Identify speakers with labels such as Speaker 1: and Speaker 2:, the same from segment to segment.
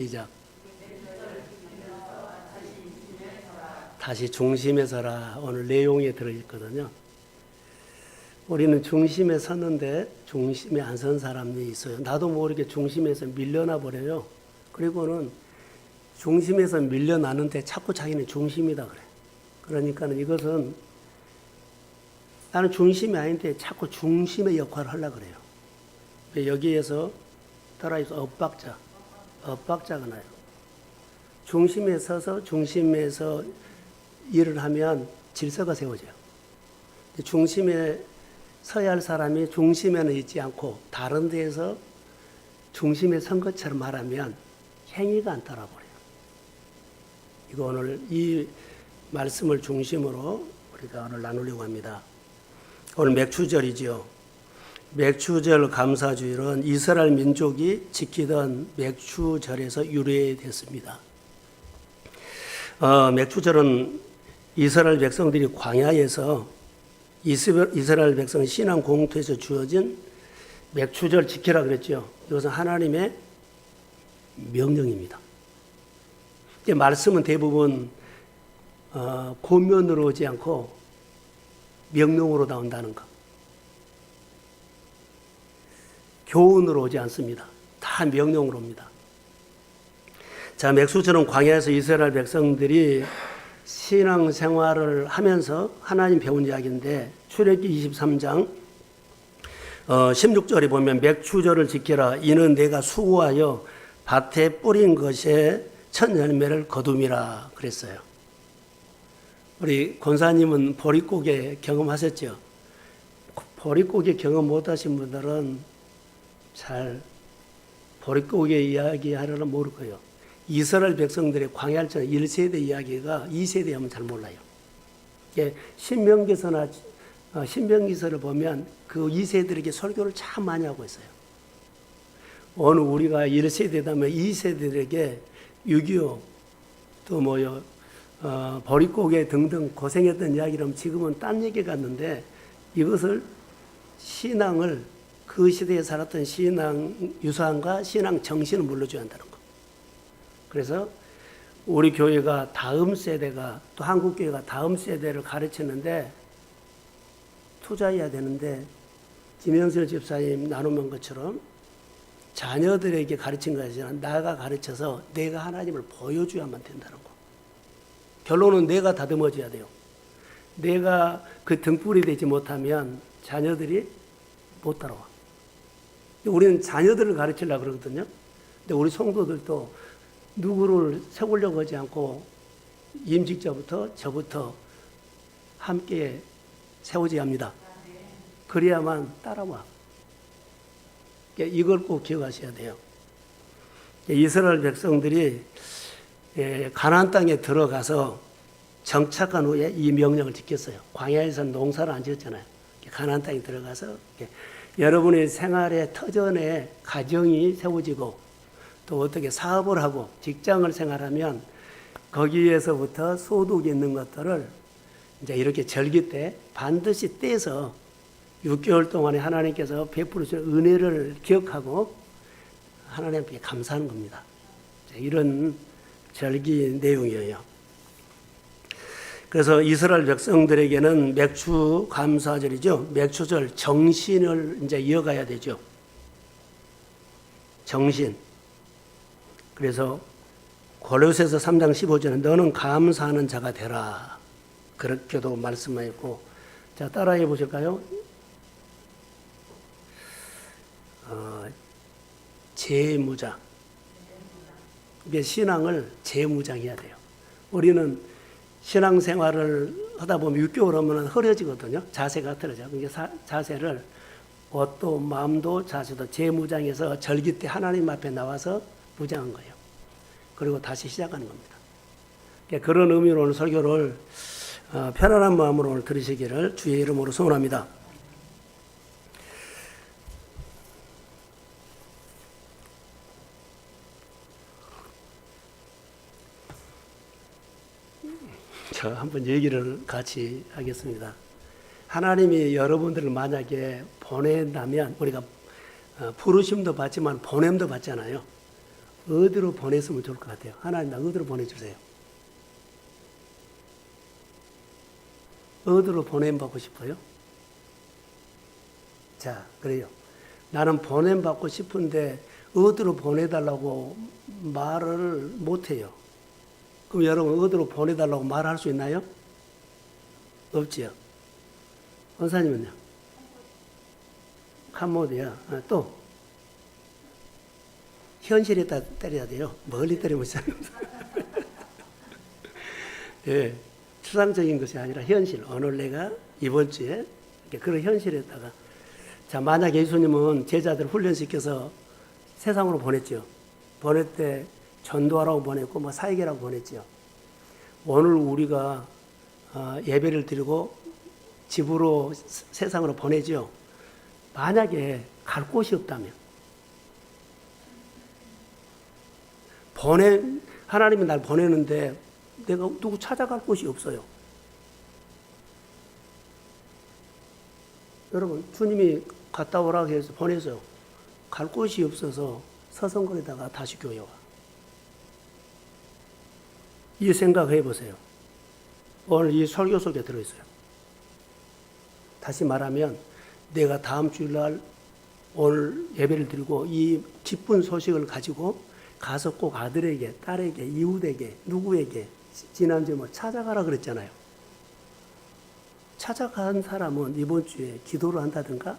Speaker 1: 시작. 다시 중심에 서라. 오늘 내용에 들어있거든요. 우리는 중심에 섰는데 중심에 안 선 사람이 있어요. 나도 모르게 중심에서 밀려나 버려요. 그리고는 중심에서 밀려나는데 자꾸 자기는 중심이다 그래. 그러니까 이것은 나는 중심이 아닌데 자꾸 중심의 역할을 하려고 그래요. 여기에서 따라해서 엇박자가 나요. 중심에 서서 중심에서 일을 하면 질서가 세워져요. 중심에 서야 할 사람이 중심에는 있지 않고 다른 데에서 중심에 선 것처럼 말하면 행위가 안 따라버려요. 이거 오늘 이 말씀을 중심으로 우리가 오늘 나누려고 합니다. 오늘 맥추절이지요. 맥추절 감사주일은 이스라엘 민족이 지키던 맥추절에서 유래됐습니다. 맥추절은 이스라엘 백성들이 광야에서 이스라엘 백성 신앙 공투에서 주어진 맥추절 지키라 그랬죠. 이것은 하나님의 명령입니다. 말씀은 대부분 고면으로 오지 않고 명령으로 나온다는 것. 교훈으로 오지 않습니다. 다 명령으로 옵니다. 자, 맥추절은 광야에서 이스라엘 백성들이 신앙생활을 하면서 하나님 배운 이야기인데 출애굽기 23장 16절에 보면 맥추절을 지키라. 이는 내가 수고하여 밭에 뿌린 것에 첫 열매를 거둠이라 그랬어요. 우리 권사님은 보릿고개 경험하셨죠? 보릿고개 경험 못하신 분들은 잘 보릿고개 이야기하려면 모를 거예요. 이스라엘 백성들의 광야일전 1세대 이야기가 2세대 하면 잘 몰라요. 신명기서나 신명기서를 보면 그 2세들에게 설교를 참 많이 하고 있어요. 오늘 우리가 1세대다면 2세대들에게 6.25 또 뭐요 보릿고개 등등 고생했던 이야기라면 지금은 딴 얘기 같는데 이것을 신앙을 그 시대에 살았던 신앙 유산과 신앙 정신을 물려줘야 한다는 거. 그래서 우리 교회가 다음 세대가 또 한국 교회가 다음 세대를 가르치는데 투자해야 되는데 김영철 집사님 나누는 것처럼 자녀들에게 가르친 것이 아니라 나가 가르쳐서 내가 하나님을 보여줘야만 된다는 거. 결론은 내가 다듬어져야 돼요. 내가 그 등불이 되지 못하면 자녀들이 못 따라와. 우리는 자녀들을 가르치려고 그러거든요. 근데 우리 성도들도 누구를 세우려고 하지 않고 임직자부터 저부터 함께 세워져야 합니다. 그래야만 따라와. 이걸 꼭 기억하셔야 돼요. 이스라엘 백성들이 가나안 땅에 들어가서 정착한 후에 이 명령을 지켰어요. 광야에서 농사를 안 지었잖아요. 가나안 땅에 들어가서 여러분의 생활의 터전에 가정이 세워지고 또 어떻게 사업을 하고 직장을 생활하면 거기에서부터 소득이 있는 것들을 이제 이렇게 절기 때 반드시 떼서 6개월 동안에 하나님께서 베풀으신 은혜를 기억하고 하나님께 감사하는 겁니다. 이런 절기 내용이에요. 그래서 이스라엘 백성들에게는 맥추 감사절이죠. 맥추절 정신을 이제 이어가야 되죠. 정신. 그래서 고린도서 3장 15절에 너는 감사하는 자가 되라. 그렇게도 말씀하였고, 자 따라해 보실까요? 재무장. 이게 신앙을 재무장해야 돼요. 우리는 신앙생활을 하다 보면 6개월 하면 흐려지거든요. 자세가 틀어져요. 그러니까 자세를 옷도 마음도 자세도 재무장해서 절기 때 하나님 앞에 나와서 무장한 거예요. 그리고 다시 시작하는 겁니다. 그러니까 그런 의미로 오늘 설교를 편안한 마음으로 오늘 들으시기를 주의 이름으로 소원합니다. 저 한번 얘기를 같이 하겠습니다. 하나님이 여러분들을 만약에 보낸다면 우리가 부르심도 받지만 보냄도 받잖아요. 어디로 보냈으면 좋을 것 같아요? 하나님 나 어디로 보내주세요. 어디로 보냄받고 싶어요? 자, 그래요. 나는 보냄받고 싶은데 어디로 보내달라고 말을 못해요. 그럼 여러분 어디로 보내달라고 말할 수 있나요? 없지요. 원사님은요? 캄보디아. 또 현실에다 때려야 돼요. 멀리 때리면 이상해요. 예, 추상적인 것이 아니라 현실. 오늘 내가 이번 주에 그런 현실에다가 자, 만약 예수님은 제자들 훈련시켜서 세상으로 보냈죠. 보낼 때 전도하라고 보냈고 뭐 사역이라고 보냈죠. 오늘 우리가 예배를 드리고 집으로 세상으로 보내죠. 만약에 갈 곳이 없다면 하나님이 날 보내는데 내가 누구 찾아갈 곳이 없어요. 여러분 주님이 갔다 오라고 해서 보내서 갈 곳이 없어서 서성거리다가 다시 교회 와. 이 생각해 보세요. 오늘 이 설교 속에 들어있어요. 다시 말하면 내가 다음 주일날 오늘 예배를 드리고 이 기쁜 소식을 가지고 가서 꼭 아들에게, 딸에게, 이웃에게, 누구에게 지난주에 뭐 찾아가라 그랬잖아요. 찾아간 사람은 이번 주에 기도를 한다든가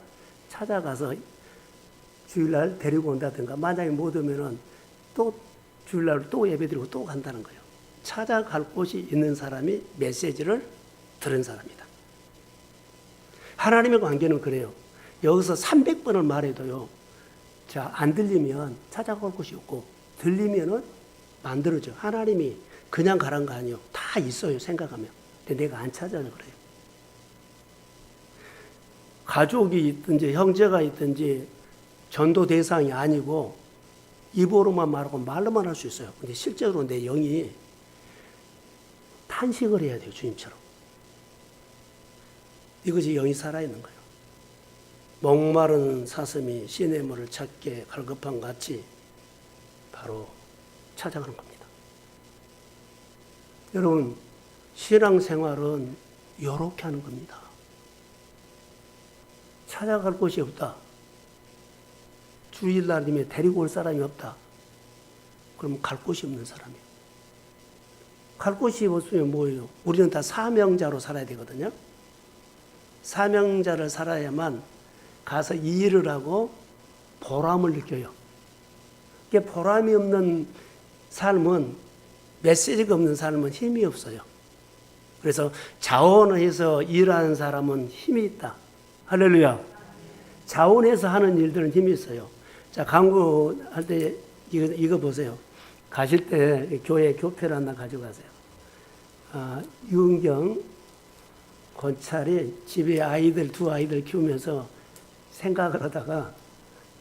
Speaker 1: 찾아가서 주일날 데리고 온다든가 만약에 못 오면은 또 주일날 또 예배 드리고 또 간다는 거예요. 찾아갈 곳이 있는 사람이 메시지를 들은 사람이다. 하나님의 관계는 그래요. 여기서 300번을 말해도요. 자, 안 들리면 찾아갈 곳이 없고 들리면은 만들어져. 하나님이 그냥 가란 거 아니에요. 다 있어요. 생각하면. 근데 내가 안 찾아서 그래요. 가족이 있든지 형제가 있든지 전도 대상이 아니고 입으로만 말하고 말로만 할 수 있어요. 근데 실제로 내 영이 탄식을 해야 돼요. 주님처럼. 이것이 영이 살아있는 거예요. 목마른 사슴이 시냇물을 찾게 갈급한 같이 바로 찾아가는 겁니다. 여러분, 신앙생활은 이렇게 하는 겁니다. 찾아갈 곳이 없다. 주일날이면 데리고 올 사람이 없다. 그럼 갈 곳이 없는 사람이에요. 갈 곳이 없으면 뭐예요? 우리는 다 사명자로 살아야 되거든요. 사명자를 살아야만 가서 이 일을 하고 보람을 느껴요. 보람이 없는 삶은, 메시지가 없는 삶은 힘이 없어요. 그래서 자원해서 일하는 사람은 힘이 있다. 할렐루야. 자원해서 하는 일들은 힘이 있어요. 자, 강구할 때 이거 보세요. 가실 때 교회 교패를 하나 가져가세요. 유은경 권찰이 집에 두 아이들 키우면서 생각을 하다가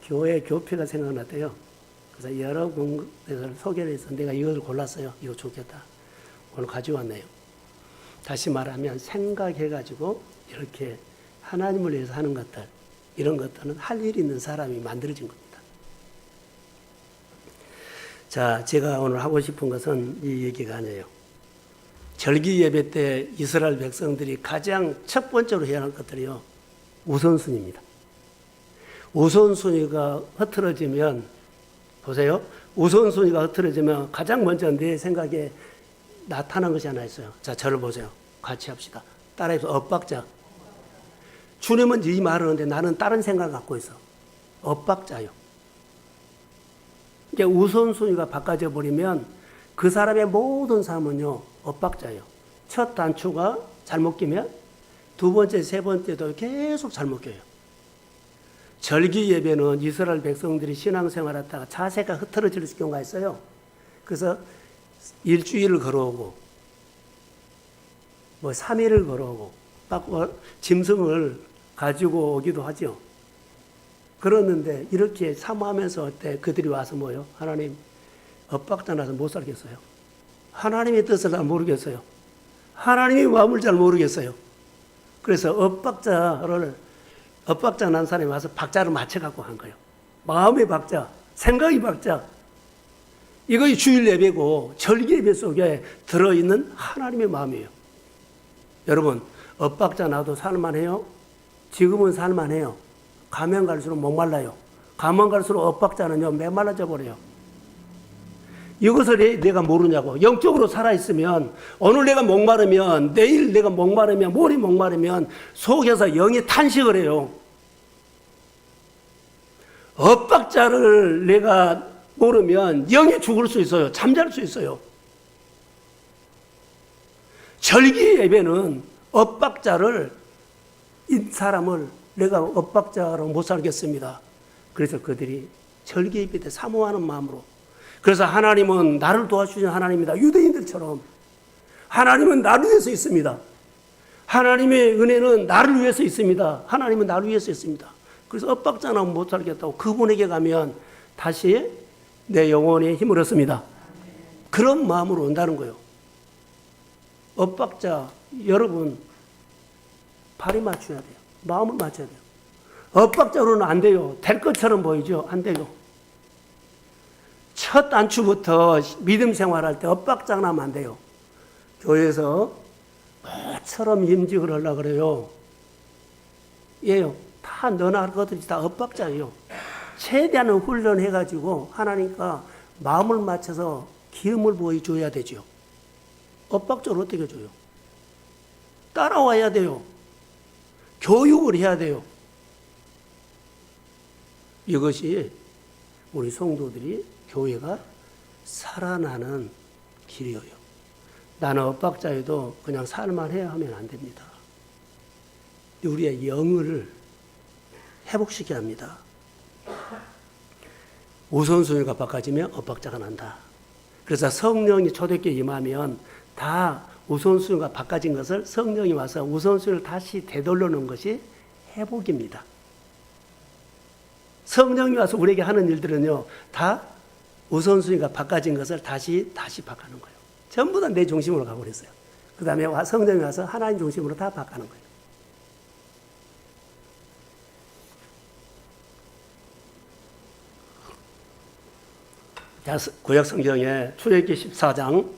Speaker 1: 교회 교패가 생각났대요. 그래서 여러 군데를 소개를 해서 내가 이것을 골랐어요. 이거 좋겠다. 오늘 가져왔네요. 다시 말하면 생각해가지고 이렇게 하나님을 위해서 하는 것들, 이런 것들은 할 일이 있는 사람이 만들어진 겁니다. 자, 제가 오늘 하고 싶은 것은 이 얘기가 아니에요. 절기 예배 때 이스라엘 백성들이 가장 첫 번째로 해야 할 것들이요, 우선순위입니다. 우선순위가 흐트러지면, 보세요. 우선순위가 흐트러지면 가장 먼저 내 생각에 나타난 것이 하나 있어요. 자, 저를 보세요. 같이 합시다. 따라해서 엇박자. 주님은 이 말을 하는데 나는 다른 생각을 갖고 있어. 엇박자요. 이게 우선순위가 바꿔져 버리면 그 사람의 모든 삶은요, 엇박자예요. 첫 단추가 잘못 끼면 두 번째, 세 번째도 계속 잘못 껴요. 절기 예배는 이스라엘 백성들이 신앙생활 하다가 자세가 흐트러질 경우가 있어요. 그래서 일주일을 걸어오고, 3일을 걸어오고, 짐승을 가지고 오기도 하죠. 그러는데 이렇게 사모하면서 때 그들이 와서 뭐요? 하나님, 엇박자 나서 못 살겠어요. 하나님의 뜻을 잘 모르겠어요. 하나님의 마음을 잘 모르겠어요. 그래서 엇박자 난 사람이 와서 박자를 맞춰갖고 한 거예요. 마음의 박자, 생각의 박자. 이것이 주일 예배고 절기 예배 속에 들어있는 하나님의 마음이에요. 여러분, 엇박자 나도 살만해요? 지금은 살만해요. 가면 갈수록 목말라요. 가면 갈수록 엇박자는요, 메말라져 버려요. 이것을 내가 모르냐고. 영적으로 살아있으면, 오늘 내가 목마르면, 내일 내가 목마르면, 모레 목마르면, 속에서 영이 탄식을 해요. 엇박자를 내가 모르면 영이 죽을 수 있어요. 잠잘 수 있어요. 절기 예배는 엇박자를, 이 사람을 내가 엇박자로 못 살겠습니다. 그래서 그들이 절기 예배 때 사모하는 마음으로. 그래서 하나님은 나를 도와주시는 하나님입니다. 유대인들처럼 하나님은 나를 위해서 있습니다. 하나님의 은혜는 나를 위해서 있습니다. 하나님은 나를 위해서 있습니다. 그래서 엇박자 나면 못 살겠다고 그분에게 가면 다시 내 영혼에 힘을 얻습니다. 그런 마음으로 온다는 거예요. 엇박자, 여러분 발이 맞춰야 돼요. 마음을 맞춰야 돼요. 엇박자로는 안 돼요. 될 것처럼 보이죠? 안 돼요. 첫 안추부터 믿음 생활할 때 엇박자 나면 안 돼요. 교회에서 뭐처럼 임직을 하려고 그래요. 예요. 다 너나 할 것들이 다 엇박자예요. 최대한 훈련해가지고 하나님과 마음을 맞춰서 기름을 보여줘야 되죠. 엇박자를 어떻게 줘요? 따라와야 돼요. 교육을 해야 돼요. 이것이 우리 성도들이 교회가 살아나는 길이에요. 나는 엇박자에도 그냥 살만해야 하면 안 됩니다. 우리의 영을 회복시켜야 합니다. 우선순위가 바꿔지면 엇박자가 난다. 그래서 성령이 초대교회에 임하면 다 우선순위가 바꿔진 것을 성령이 와서 우선순위를 다시 되돌려 놓은 것이 회복입니다. 성령이 와서 우리에게 하는 일들은요, 다 우선순위가 바꿔진 것을 다시 바꾸는 거예요. 전부 다 내 중심으로 가버렸어요. 그 다음에 성령이 와서 하나님 중심으로 다 바꾸는 거예요. 자, 구약 성경에 출애굽기 14장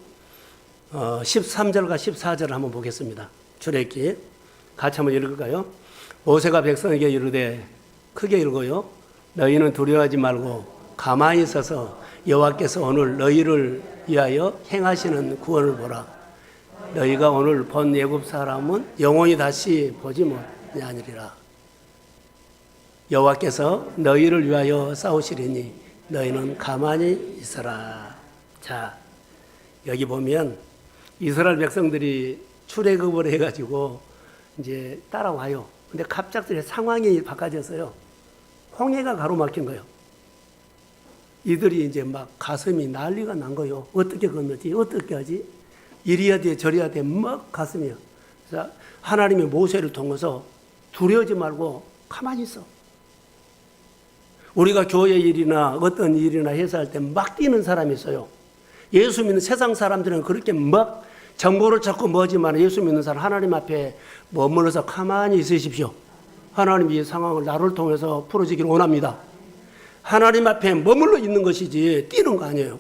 Speaker 1: 13절과 14절을 한번 보겠습니다. 출애굽기 같이 한번 읽을까요? 모세가 백성에게 이르되, 크게 읽어요. 너희는 두려워하지 말고 가만히 있어서 여호와께서 오늘 너희를 위하여 행하시는 구원을 보라. 너희가 오늘 본 애굽 사람은 영원히 다시 보지 못하리라. 여호와께서 너희를 위하여 싸우시리니 너희는 가만히 있어라. 자, 여기 보면 이스라엘 백성들이 출애굽을 해가지고 이제 따라와요. 근데 갑작스레 상황이 바꿔졌어요. 홍해가 가로막힌 거예요. 이들이 이제 막 가슴이 난리가 난 거예요. 어떻게 건너지? 어떻게 하지? 이리야 돼, 저리야 돼, 막 가슴이요. 그래서 하나님의 모세를 통해서 두려워하지 말고 가만히 있어. 우리가 교회 일이나 어떤 일이나 해서 할 때 막 뛰는 사람이 있어요. 예수 믿는 세상 사람들은 그렇게 막 정보를 찾고 뭐지만 예수 믿는 사람 하나님 앞에 머물러서 가만히 있으십시오. 하나님이 이 상황을 나를 통해서 풀어지기를 원합니다. 하나님 앞에 머물러 있는 것이지 뛰는 거 아니에요.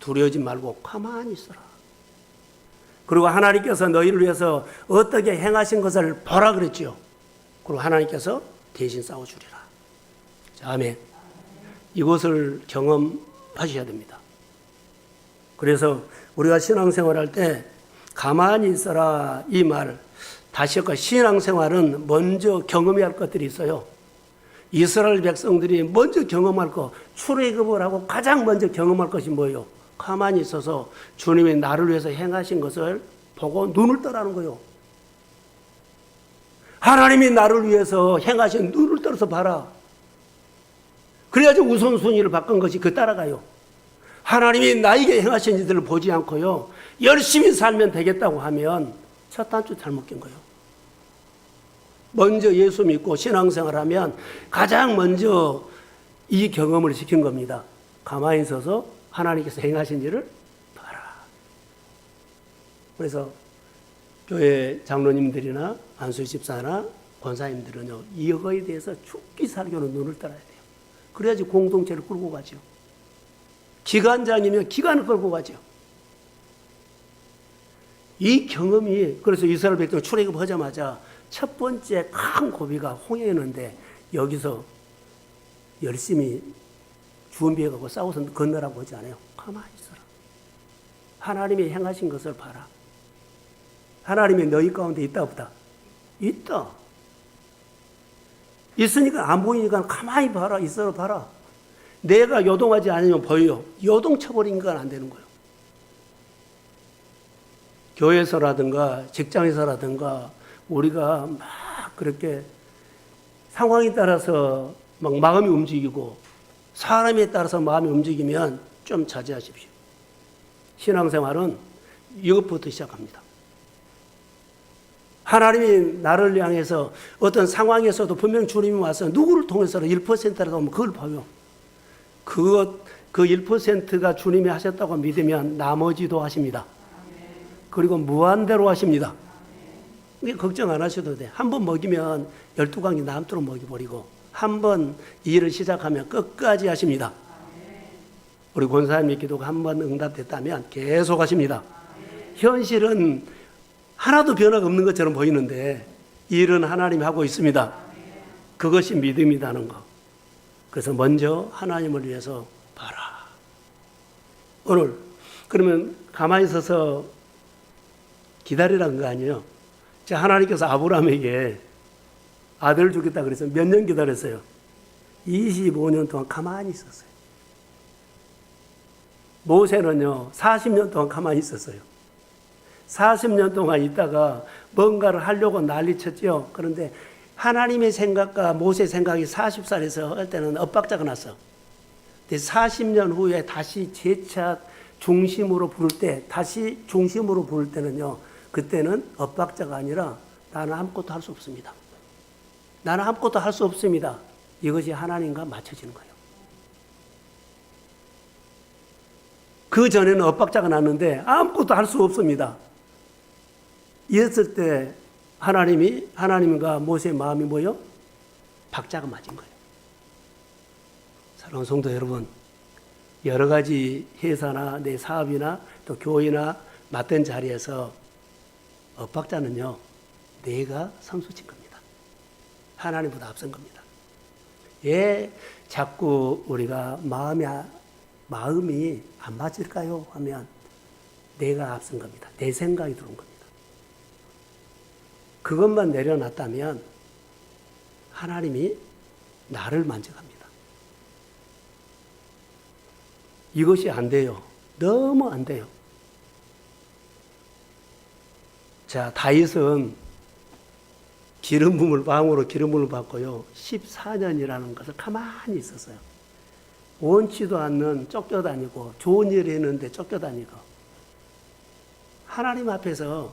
Speaker 1: 두려워하지 말고 가만히 있어라. 그리고 하나님께서 너희를 위해서 어떻게 행하신 것을 보라 그랬죠. 그리고 하나님께서 대신 싸워주리라. 자, 아멘. 이것을 경험하셔야 됩니다. 그래서 우리가 신앙생활할 때 가만히 있어라 이 말, 다시 할까, 신앙생활은 먼저 경험해야 할 것들이 있어요. 이스라엘 백성들이 먼저 경험할 것, 출애굽을 하고 가장 먼저 경험할 것이 뭐예요? 가만히 있어서 주님이 나를 위해서 행하신 것을 보고 눈을 떠라는 거예요. 하나님이 나를 위해서 행하신 눈을 떠서 봐라. 그래야지 우선순위를 바꾼 것이 그 따라가요. 하나님이 나에게 행하신 일들을 보지 않고요, 열심히 살면 되겠다고 하면 첫 단추 잘못 낀 거예요. 먼저 예수 믿고 신앙생활하면 가장 먼저 이 경험을 시킨 겁니다. 가만히 있어서 하나님께서 행하신 일을 봐라. 그래서 교회 장로님들이나 안수 집사나 권사님들은요, 이거에 대해서 죽기 살기로 눈을 떠나야 돼요. 그래야지 공동체를 끌고 가죠. 기관장이면 기관을 끌고 가죠. 이 경험이, 그래서 이스라엘 백성 출애굽하자마자 첫 번째 큰 고비가 홍해였는데 여기서 열심히 준비해가고 싸워서 건너라고 하지 않아요. 가만히 있어라. 하나님이 행하신 것을 봐라. 하나님이 너희 가운데 있다 없다? 있다. 있으니까 안 보이니까 가만히 봐라. 있어라 봐라. 내가 요동하지 않으면 보여요. 요동쳐버린 건 안 되는 거예요. 교회에서라든가 직장에서라든가 우리가 막 그렇게 상황에 따라서 막 마음이 움직이고 사람에 따라서 마음이 움직이면 좀 자제하십시오. 신앙생활은 이것부터 시작합니다. 하나님이 나를 향해서 어떤 상황에서도 분명 주님이 와서 누구를 통해서라도 1%라도 하면 그걸 봐요. 그 1%가 주님이 하셨다고 믿으면 나머지도 하십니다. 그리고 무한대로 하십니다. 걱정 안 하셔도 돼. 한 번 먹이면 12강이 남도록 먹여버리고 한 번 일을 시작하면 끝까지 하십니다. 우리 권사님의 기도가 한 번 응답됐다면 계속 하십니다. 현실은 하나도 변화가 없는 것처럼 보이는데 일은 하나님이 하고 있습니다. 그것이 믿음이라는 거. 그래서 먼저 하나님을 위해서 봐라. 오늘 그러면 가만히 서서 기다리라는 거 아니에요. 자, 하나님께서 아브라함에게 아들을 주겠다 그래서 몇 년 기다렸어요? 25년 동안 가만히 있었어요. 모세는요 40년 동안 가만히 있었어요. 40년 동안 있다가 뭔가를 하려고 난리쳤죠. 그런데 하나님의 생각과 모세 생각이 40살에서 할 때는 엇박자가 났어. 40년 후에 다시 재차 중심으로 부를 때, 다시 중심으로 부를 때는요, 그때는 엇박자가 아니라 나는 아무것도 할 수 없습니다. 나는 아무것도 할 수 없습니다. 이것이 하나님과 맞춰지는 거예요. 그 전에는 엇박자가 났는데 아무것도 할 수 없습니다. 이랬을 때 하나님과 모세의 마음이 뭐요? 박자가 맞은 거예요. 사랑하는 성도 여러분, 여러 가지 회사나 내 사업이나 또 교회나 맡은 자리에서 엇박자는요, 내가 선수친 겁니다. 하나님보다 앞선 겁니다. 왜 자꾸 우리가 마음이 안 맞을까요? 하면 내가 앞선 겁니다. 내 생각이 들어온 겁니다. 그것만 내려놨다면 하나님이 나를 만져갑니다. 이것이 안 돼요. 너무 안 돼요. 자, 다윗은 왕으로 기름 부음을 받고요. 14년이라는 것을 가만히 있었어요. 원치도 않는 쫓겨다니고 좋은 일을 했는데 쫓겨다니고 하나님 앞에서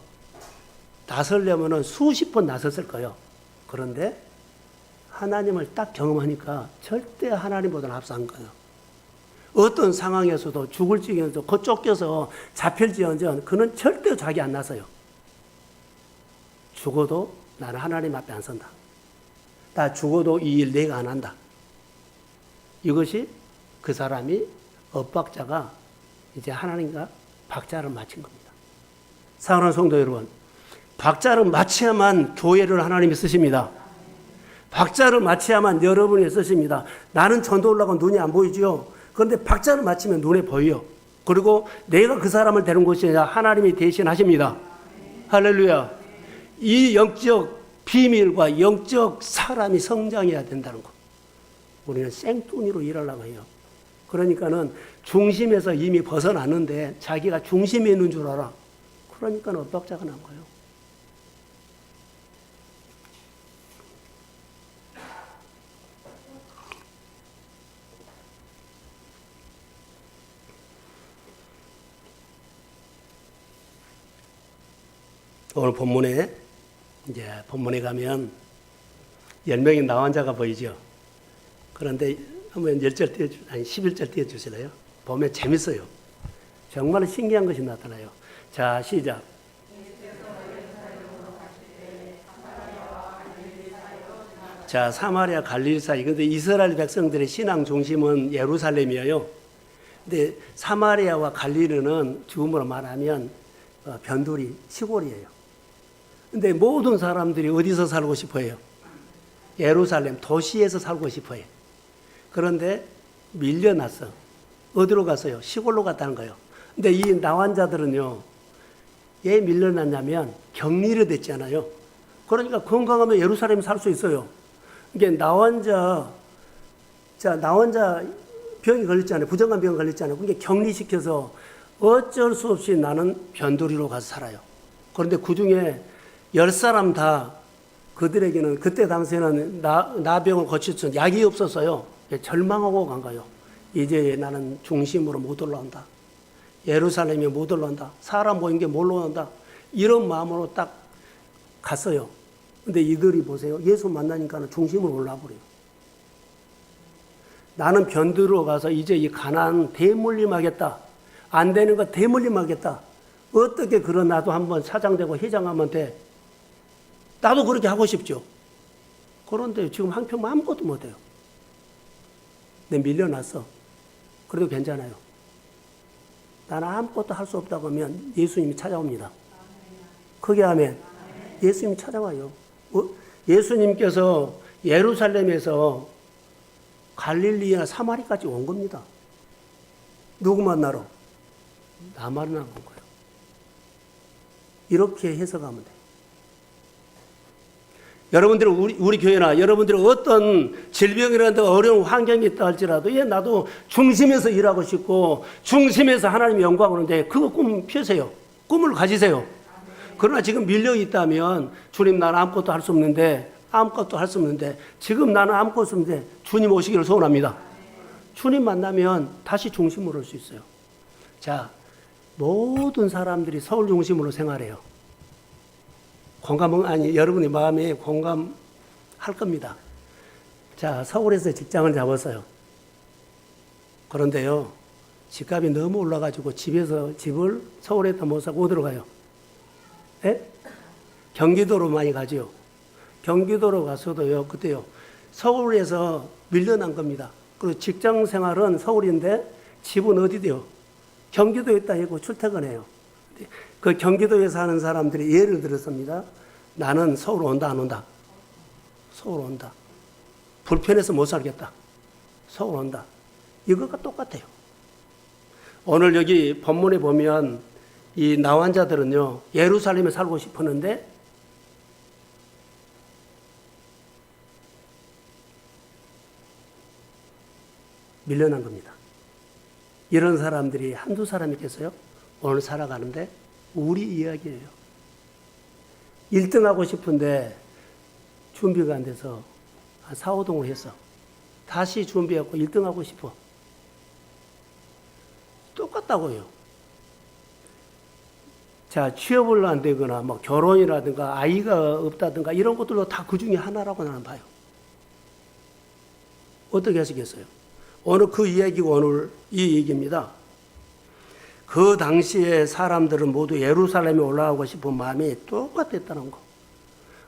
Speaker 1: 나서려면 수십 번 나섰을 거예요. 그런데 하나님을 딱 경험하니까 절대 하나님보다는 앞선 거예요. 어떤 상황에서도 죽을 지경에서 곧 쫓겨서 잡힐지언정 그는 절대 자기 안 나서요. 죽어도 나는 하나님 앞에 안 선다. 나 죽어도 이 일 내가 안 한다. 이것이 그 사람이 엇박자가 이제 하나님과 박자를 맞춘 겁니다. 사랑하는 성도 여러분, 박자를 맞춰야만 교회를 하나님이 쓰십니다. 박자를 맞춰야만 여러분이 쓰십니다. 나는 전도 올라가고 눈이 안 보이죠. 그런데 박자를 맞추면 눈에 보여요. 그리고 내가 그 사람을 데려온 것이 아니라 하나님이 대신하십니다. 할렐루야. 이 영적 비밀과 영적 사람이 성장해야 된다는 거. 우리는 생뚱이로 일하려고 해요. 그러니까는 중심에서 이미 벗어났는데 자기가 중심에 있는 줄 알아. 그러니까 엇박자가 난 거예요. 오늘 본문에 가면 10명의 나환자가 보이죠. 그런데 한번 11절 띄워주실래요? 보면 재밌어요. 정말 신기한 것이 나타나요. 자, 시작. 자, 사마리아 갈릴리 사이. 근데 이스라엘 백성들의 신앙 중심은 예루살렘이에요. 근데 사마리아와 갈릴리는 지금으로 말하면 변두리 시골이에요. 근데 모든 사람들이 어디서 살고 싶어요? 예루살렘 도시에서 살고 싶어요. 그런데 밀려났어. 어디로 갔어요? 시골로 갔다는 거예요. 근데 이 나환자들은요, 왜 밀려났냐면 격리를 됐잖아요. 그러니까 건강하면 예루살렘에 살 수 있어요. 이게 나환자 병이 걸렸잖아요. 부정한 병이 걸렸잖아요. 그게 격리시켜서 어쩔 수 없이 나는 변두리로 가서 살아요. 그런데 그 중에 10사람 다 그들에게는 그때 당시에는 나병을 거쳤던 약이 없었어요. 절망하고 간 거예요. 이제 나는 중심으로 못 올라온다. 예루살렘에 못 올라온다. 사람 모인 게 못 올라온다. 이런 마음으로 딱 갔어요. 근데 이들이 보세요. 예수 만나니까 중심으로 올라버려요. 나는 변두리로 가서 이제 이 가나안 대물림하겠다. 안 되는 거 대물림하겠다. 어떻게 그런 나도 한번 사장되고 회장하면 돼. 나도 그렇게 하고 싶죠. 그런데 지금 한평 아무것도 못해요. 내 밀려났어. 그래도 괜찮아요. 나는 아무것도 할 수 없다고 하면 예수님이 찾아옵니다. 크게 하면 예수님이 찾아와요. 예수님께서 예루살렘에서 갈릴리나 사마리까지 온 겁니다. 누구 만나러? 나 만나러 온 거예요. 이렇게 해석하면 돼요. 여러분들은 우리 교회나 여러분들은 어떤 질병이라든가 어려운 환경이 있다 할지라도 나도 중심에서 일하고 싶고 중심에서 하나님의 영광을 하는데 그거 꿈 펴세요. 꿈을 가지세요. 그러나 지금 밀려 있다면 주님 나는 아무것도 할 수 없는데 지금 나는 아무것도 없는데 주님 오시기를 소원합니다. 주님 만나면 다시 중심으로 올 수 있어요. 자, 모든 사람들이 서울 중심으로 생활해요. 여러분의 마음에 공감할 겁니다. 자, 서울에서 직장을 잡았어요. 그런데요, 집값이 너무 올라가지고 집을 서울에다 못 사고 어디로 가요? 예? 경기도로 많이 가죠. 경기도로 가서도요, 그때요, 서울에서 밀려난 겁니다. 그리고 직장 생활은 서울인데 집은 어디 돼요? 경기도에 있다 하고 출퇴근해요. 그 경기도에 사는 사람들이 예를 들었습니다. 나는 서울 온다, 안 온다? 서울 온다. 불편해서 못 살겠다. 서울 온다. 이것과 똑같아요. 오늘 여기 본문에 보면 이 나환자들은요, 예루살렘에 살고 싶었는데 밀려난 겁니다. 이런 사람들이 한두 사람 있겠어요? 오늘 살아가는데 우리 이야기예요. 1등 하고 싶은데 준비가 안 돼서 한 4, 5등을 했어. 다시 준비하고 1등 하고 싶어. 똑같다고요. 자, 취업을 안 되거나 뭐 결혼이라든가 아이가 없다든가 이런 것들도 다 그 중에 하나라고 나는 봐요. 어떻게 하시겠어요? 오늘 그 이야기가 오늘 이 얘기입니다. 그 당시에 사람들은 모두 예루살렘에 올라가고 싶은 마음이 똑같았다는 거.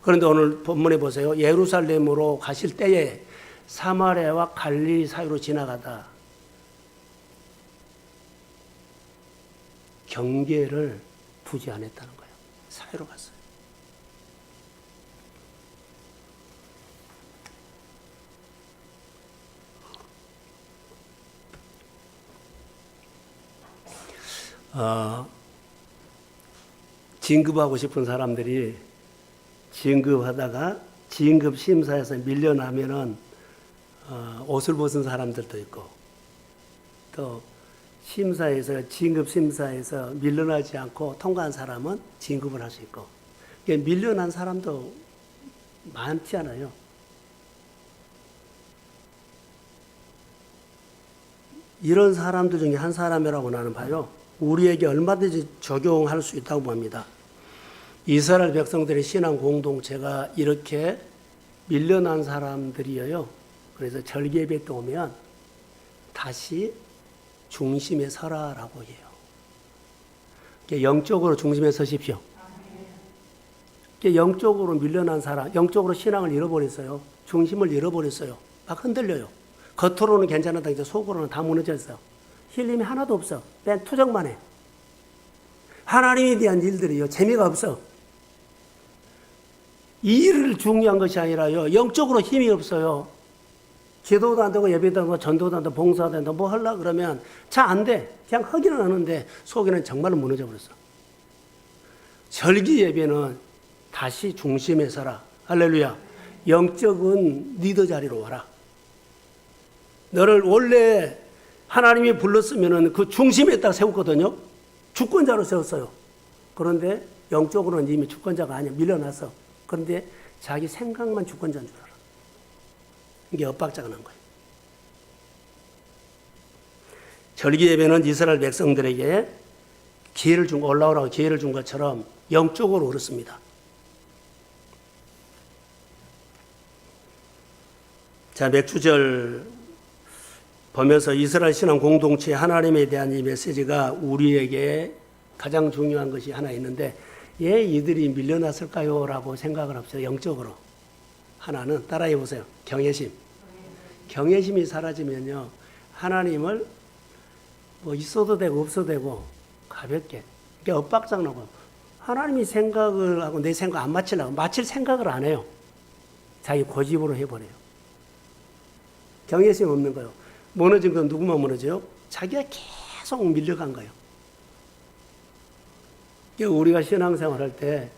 Speaker 1: 그런데 오늘 본문에 보세요. 예루살렘으로 가실 때에 사마리아와 갈릴리 사이로 지나가다 경계를 두지 않았다는 거예요. 사이로 갔어요. 진급하고 싶은 사람들이 진급하다가 진급 심사에서 밀려나면은 옷을 벗은 사람들도 있고 또 심사에서 진급 심사에서 밀려나지 않고 통과한 사람은 진급을 할 수 있고 밀려난 사람도 많지 않아요. 이런 사람들 중에 한 사람이라고 나는 봐요. 우리에게 얼마든지 적용할 수 있다고 봅니다. 이스라엘 백성들의 신앙 공동체가 이렇게 밀려난 사람들이에요. 그래서 절기 예배 때 오면 다시 중심에 서라라고 해요. 영적으로 중심에 서십시오. 영적으로 밀려난 사람, 영적으로 신앙을 잃어버렸어요. 중심을 잃어버렸어요. 막 흔들려요. 겉으로는 괜찮은데 이제 속으로는 다 무너져 있어요. 힐림이 하나도 없어. 맨 투정만 해. 하나님에 대한 일들이요. 재미가 없어. 이 일을 중요한 것이 아니라요. 영적으로 힘이 없어요. 기도도 안 되고 예배도 안 되고 전도도 안 되고 봉사도 안 되고 뭐 하려고 그러면 잘 안 돼. 그냥 하기는 하는데 속에는 정말로 무너져 버렸어. 절기 예배는 다시 중심에 서라. 할렐루야. 영적인 리더 자리로 와라. 너를 원래 하나님이 불렀으면 그 중심에 딱 세웠거든요. 주권자로 세웠어요. 그런데 영적으로는 이미 주권자가 아니야. 밀려났어. 그런데 자기 생각만 주권자인 줄 알아. 이게 엇박자가 난 거예요. 절기 예배는 이스라엘 백성들에게 기회를 준, 올라오라고 기회를 준 것처럼 영적으로 그렇습니다. 자, 맥주절 보면서 이스라엘 신앙 공동체 하나님에 대한 이 메시지가 우리에게 가장 중요한 것이 하나 있는데 왜 이들이 밀려났을까요? 라고 생각을 합시다. 영적으로. 하나는 따라해 보세요. 경외심. 경외심이 사라지면요. 하나님을 뭐 있어도 되고 없어도 되고 가볍게. 이게 엇박장 나고 하나님이 생각을 하고 내 생각 안 맞추려고 맞힐 생각을 안 해요. 자기 고집으로 해버려요. 경외심 없는 거예요. 무너진 건 누구만 무너져요? 자기가 계속 밀려간 거예요. 우리가 신앙생활 할 때,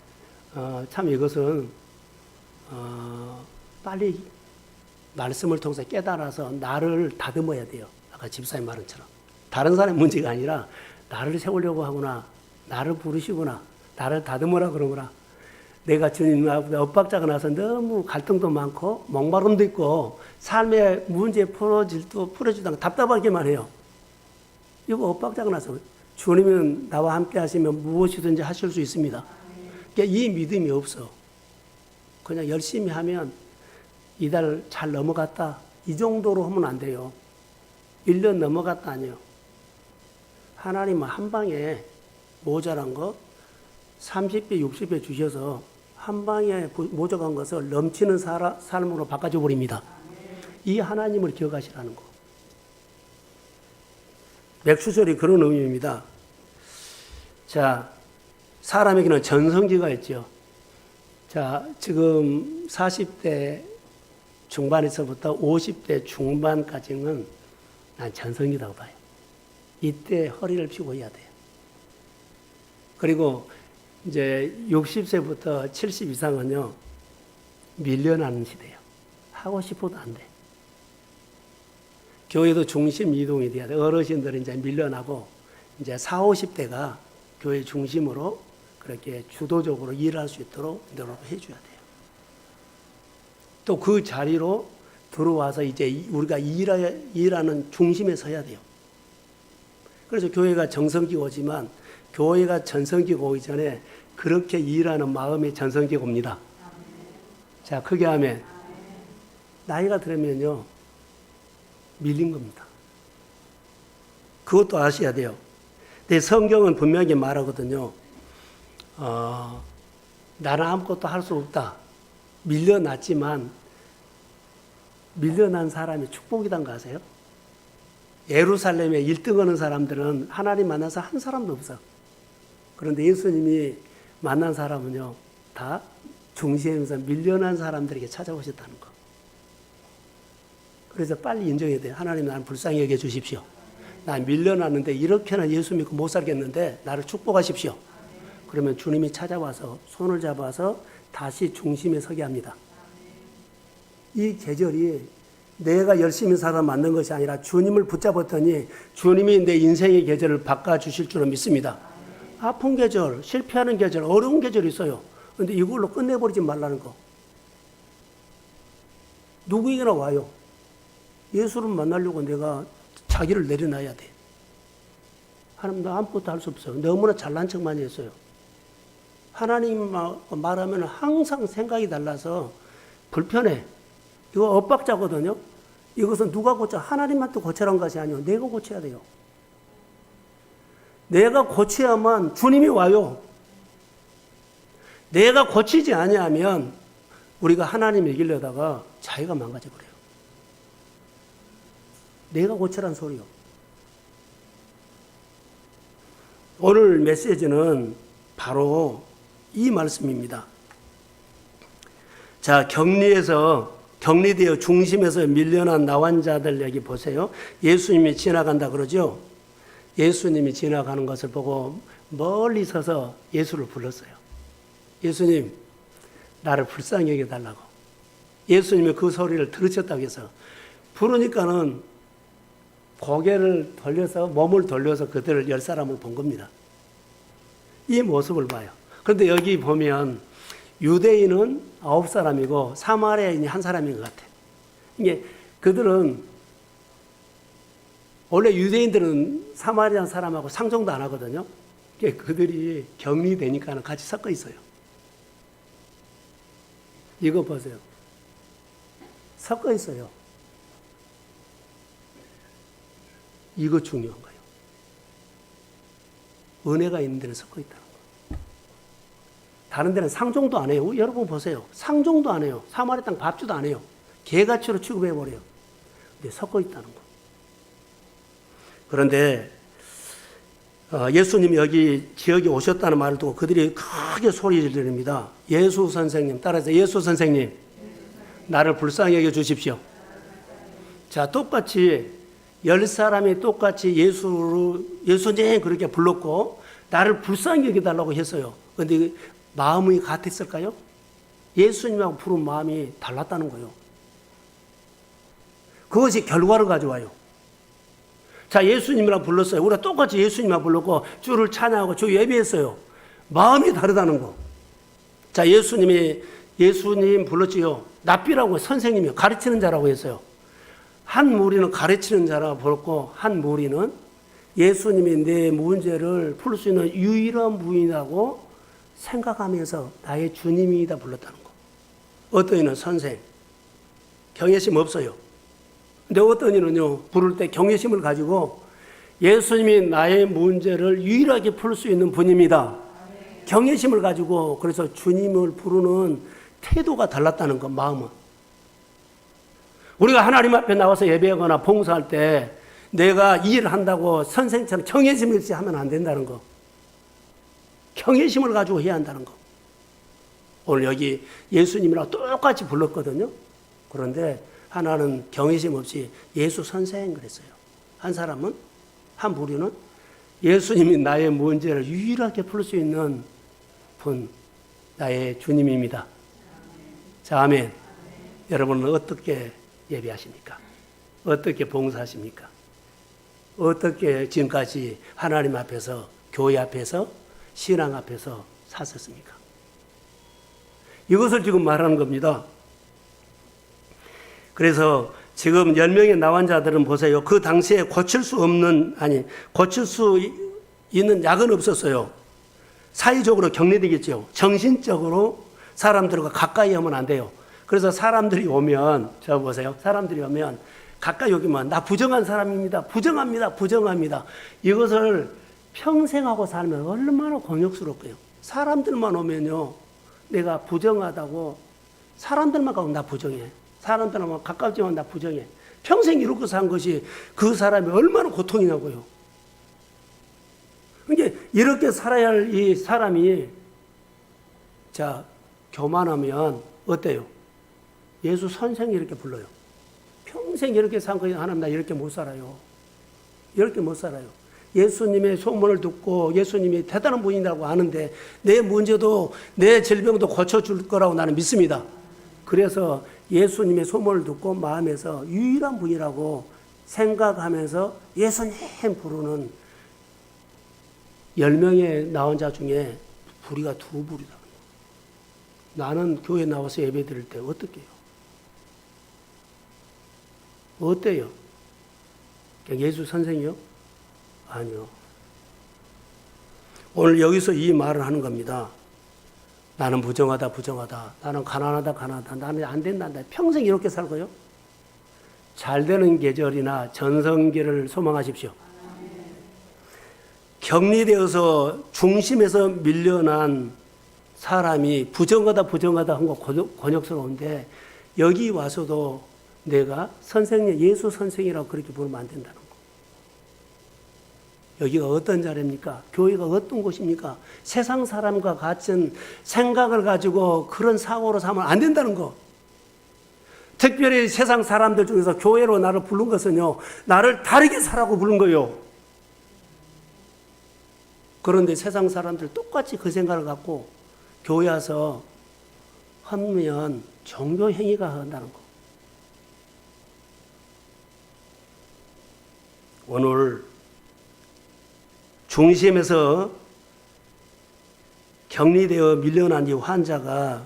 Speaker 1: 참 이것은, 빨리 말씀을 통해서 깨달아서 나를 다듬어야 돼요. 아까 집사님 말은처럼. 다른 사람의 문제가 아니라 나를 세우려고 하구나. 나를 부르시구나. 나를 다듬으라 그러구나. 내가 주님 앞에 엇박자가 나서 너무 갈등도 많고 목마름도 있고 삶의 문제 풀어지도 않고 답답하기만 해요. 이거 엇박자가 나서 주님은 나와 함께 하시면 무엇이든지 하실 수 있습니다. 그러니까 이 믿음이 없어. 그냥 열심히 하면 이달 잘 넘어갔다. 이 정도로 하면 안 돼요. 1년 넘어갔다 아니에요. 하나님은 한 방에 모자란 거 30배, 60배 주셔서 한 방에 모자란 것을 넘치는 삶으로 바꿔줘 버립니다. 이 하나님을 기억하시라는 거. 맥주절이 그런 의미입니다. 자, 사람에게는 전성기가 있죠. 자, 지금 40대 중반에서부터 50대 중반까지는 난 전성기라고 봐요. 이때 허리를 펴고 해야 돼요. 그리고 이제 60세부터 70 이상은요, 밀려나는 시대예요. 하고 싶어도 안 돼. 교회도 중심 이동이 돼야 돼. 어르신들이 이제 밀려나고, 이제 40, 50대가 교회 중심으로 그렇게 주도적으로 일할 수 있도록 노력해 줘야 돼요. 또 그 자리로 들어와서 이제 우리가 일하는 중심에 서야 돼요. 그래서 교회가 정성기가 오지만, 교회가 전성기가 오기 전에 그렇게 일하는 마음이 전성기가 옵니다. 자, 크게 하면 나이가 들으면요 밀린 겁니다. 그것도 아셔야 돼요. 근데 성경은 분명히 말하거든요. 나는 아무것도 할 수 없다. 밀려났지만 밀려난 사람이 축복이란 거 아세요? 예루살렘에 1등 하는 사람들은 하나님 만나서 한 사람도 없어. 그런데 예수님이 만난 사람은요, 다 중시에서 밀려난 사람들에게 찾아오셨다는 거. 그래서 빨리 인정해야 돼요. 하나님 나를 불쌍히 여겨 주십시오. 난 밀려났는데 이렇게는 예수 믿고 못 살겠는데 나를 축복하십시오. 그러면 주님이 찾아와서 손을 잡아서 다시 중심에 서게 합니다. 이 계절이 내가 열심히 살아 만든 것이 아니라 주님을 붙잡았더니 주님이 내 인생의 계절을 바꿔주실 줄은 믿습니다. 아픈 계절, 실패하는 계절, 어려운 계절이 있어요. 그런데 이걸로 끝내버리지 말라는 거. 누구에게나 와요. 예수를 만나려고 내가 자기를 내려놔야 돼. 하나님 나 아무것도 할 수 없어요. 너무나 잘난 척 많이 했어요. 하나님 말하면 항상 생각이 달라서 불편해. 이거 엇박자거든요. 이것은 누가 고쳐? 하나님한테 고쳐라는 것이 아니에요. 내가 고쳐야 돼요. 내가 고쳐야만 주님이 와요. 내가 고치지 아니하면 우리가 하나님 이기려다가 자기가 망가져 버려요. 내가 고쳐란 소리요. 오늘 메시지는 바로 이 말씀입니다. 자, 격리되어 중심에서 밀려난 나환자들 여기 보세요. 예수님이 지나간다 그러죠. 예수님이 지나가는 것을 보고 멀리 서서 예수를 불렀어요. 예수님, 나를 불쌍히 여겨달라고. 예수님이 그 소리를 들으셨다고 해서 부르니까는 고개를 돌려서, 몸을 돌려서 그들을 10사람을 본 겁니다. 이 모습을 봐요. 그런데 여기 보면 유대인은 9사람이고 사마리아인이 1사람인 것 같아요. 이게 그들은 원래 유대인들은 사마리아 사람하고 상종도 안 하거든요. 그들이 격리되니까 같이 섞어 있어요. 이거 보세요. 섞어 있어요. 이거 중요한 거예요. 은혜가 있는 데는 섞어 있다는 거예요. 다른 데는 상종도 안 해요. 여러분 보세요. 상종도 안 해요. 사마리아 땅 밥주도 안 해요. 개같이로 취급해버려요. 근데 섞어 있다는 거. 그런데 예수님이 여기 지역에 오셨다는 말을 듣고 그들이 크게 소리를 지릅니다. 예수 선생님, 따라서 예수 선생님, 나를 불쌍히 여겨 주십시오. 자, 똑같이 10사람이 똑같이 예수님 그렇게 불렀고 나를 불쌍히 여겨달라고 했어요. 그런데 마음이 같았을까요? 예수님하고 부른 마음이 달랐다는 거예요. 그것이 결과를 가져와요. 자, 예수님이랑 불렀어요. 우리가 똑같이 예수님이랑 불렀고 주를 찬양하고 주 예배했어요. 마음이 다르다는 거. 자, 예수님 불렀지요. 납비라고 선생님이요. 가르치는 자라고 했어요. 한 무리는 가르치는 자라고 불렀고 한 무리는 예수님이 내 문제를 풀 수 있는 유일한 분이라고 생각하면서 나의 주님이다 불렀다는 거. 어떤 이는 선생, 경외심 없어요. 근데 어떤 이는요, 부를 때 경외심을 가지고 예수님이 나의 문제를 유일하게 풀 수 있는 분입니다. 경외심을 가지고 그래서 주님을 부르는 태도가 달랐다는 거, 마음은. 우리가 하나님 앞에 나와서 예배하거나 봉사할 때 내가 일을 한다고 선생처럼 경외심 없이 하면 안 된다는 거. 경외심을 가지고 해야 한다는 거. 오늘 여기 예수님이랑 똑같이 불렀거든요. 그런데 하나는 경외심 없이 예수 선생 그랬어요. 한 사람은, 한 부류는 예수님이 나의 문제를 유일하게 풀 수 있는 분, 나의 주님입니다. 자, 아멘. 여러분은 어떻게 예배하십니까? 어떻게 봉사하십니까? 어떻게 지금까지 하나님 앞에서, 교회 앞에서, 신앙 앞에서 사셨습니까? 이것을 지금 말하는 겁니다. 그래서 지금 10명의 나환자들은 보세요. 그 당시에 고칠 수 있는 약은 없었어요. 사회적으로 격리되겠죠. 정신적으로 사람들과 가까이 하면 안 돼요. 그래서 사람들이 오면, 저 보세요. 사람들이 오면 가까이 오기만, 나 부정한 사람입니다. 부정합니다. 이것을 평생 하고 살면 얼마나 곤욕스럽고요. 사람들만 오면요, 내가 부정하다고, 사람들만 가면 나 부정해. 사람들만 가깝지만 나 부정해. 평생 이렇게 산 것이 그 사람이 얼마나 고통이냐고요. 그러니까 이렇게 살아야 할 이 사람이, 자, 교만하면 어때요? 예수 선생이 이렇게 불러요. 평생 이렇게 산 것이 하나님 나 이렇게 못 살아요. 이렇게 못 살아요. 예수님의 소문을 듣고 예수님이 대단한 분이라고 아는데 내 문제도 내 질병도 고쳐줄 거라고 나는 믿습니다. 그래서 예수님의 소문을 듣고 마음에서 유일한 분이라고 생각하면서 예수님 부르는 10명의 나온 자 중에 부리가 2부리다. 나는 교회 나와서 예배 드릴 때 어떻게 해요? 어때요? 예수 선생이요? 아니요. 오늘 여기서 이 말을 하는 겁니다. 나는 부정하다. 나는 가난하다. 나는 안 된다. 평생 이렇게 살고요. 잘 되는 계절이나 전성기를 소망하십시오. 격리되어서 중심에서 밀려난 사람이 부정하다 한 거 곤욕스러운데 여기 와서도 내가 선생님, 예수 선생이라고 그렇게 부르면 안 된다는 거. 여기가 어떤 자리입니까? 교회가 어떤 곳입니까? 세상 사람과 같은 생각을 가지고 그런 사고로 삼으면 안 된다는 거. 특별히 세상 사람들 중에서 교회로 나를 부른 것은요, 나를 다르게 살라고 부른 거요. 그런데 세상 사람들 똑같이 그 생각을 갖고 교회 와서 하면 종교 행위가 한다는 거. 오늘 중심에서 격리되어 밀려난 이 환자가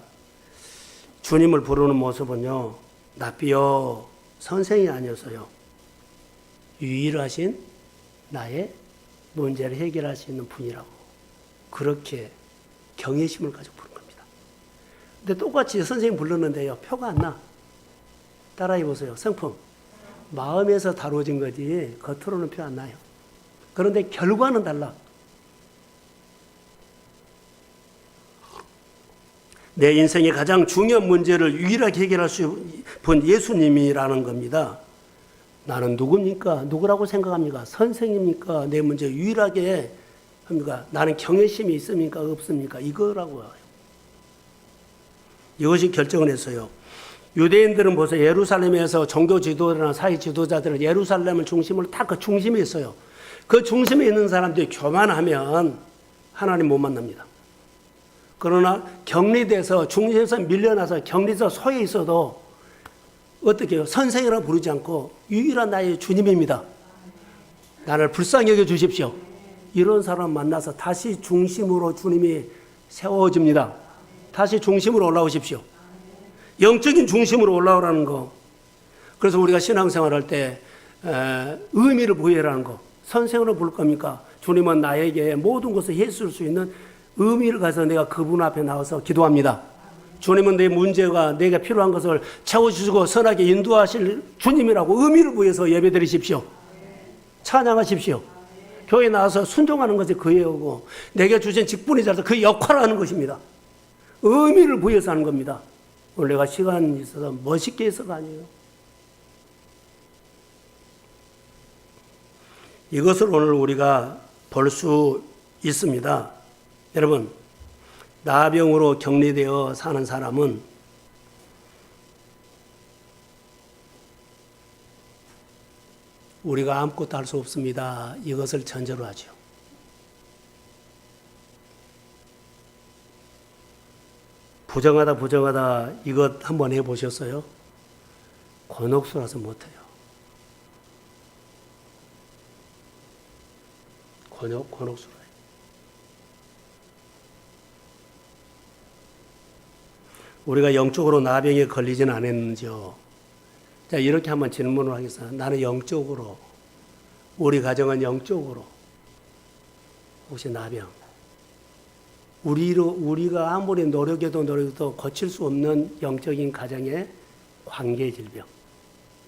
Speaker 1: 주님을 부르는 모습은요, 납비여 선생이 아니었어요. 유일하신 나의 문제를 해결할 수 있는 분이라고 그렇게 경외심을 가지고 부른 겁니다. 근데 똑같이 선생님 불렀는데요, 표가 안 나. 따라해 보세요. 성품. 마음에서 다뤄진 거지 겉으로는 표 안 나요. 그런데 결과는 달라. 내 인생의 가장 중요한 문제를 유일하게 해결할 수 본 예수님이라는 겁니다. 나는 누굽니까? 누구라고 생각합니까? 선생입니까? 내 문제 유일하게 합니까? 나는 경외심이 있습니까? 없습니까? 이거라고요. 이것이 결정을 했어요. 유대인들은 보세요. 예루살렘에서 종교 지도자나 사회 지도자들은 예루살렘을 중심으로 다 그 중심에 있어요. 그 중심에 있는 사람들이 교만하면 하나님 못 만납니다. 그러나 격리돼서 중심에서 밀려나서 격리돼서 소에 있어도 어떻게 해요? 선생이라고 부르지 않고 유일한 나의 주님입니다. 나를 불쌍히 여겨 주십시오. 이런 사람 만나서 다시 중심으로 주님이 세워집니다. 다시 중심으로 올라오십시오. 영적인 중심으로 올라오라는 거. 그래서 우리가 신앙생활할 때 의미를 부여라는 거. 선생으로 부를 겁니까? 주님은 나에게 모든 것을 해줄 수 있는 의미를 가서 내가 그분 앞에 나와서 기도합니다. 주님은 내 문제가 내게 필요한 것을 채워주시고 선하게 인도하실 주님이라고 의미를 부여서 예배드리십시오. 찬양하십시오. 교회에 나와서 순종하는 것이 그예요고 내게 주신 직분이 자라서 그 역할을 하는 것입니다. 의미를 부여서 하는 겁니다. 오늘 내가 시간이 있어서 멋있게 해서가 아니에요. 이것을 오늘 우리가 볼 수 있습니다. 여러분, 나병으로 격리되어 사는 사람은 우리가 아무것도 할 수 없습니다. 이것을 전제로 하죠. 부정하다 이것 한번 해보셨어요? 권옥수라서 못해요. 권옥수라. 우리가 영적으로 나병에 걸리지는 않았는지요? 자, 이렇게 한번 질문을 하겠습니다. 나는 영적으로, 우리 가정은 영적으로, 혹시 나병? 우리가 아무리 노력해도 고칠 수 없는 영적인 가정의 관계 질병.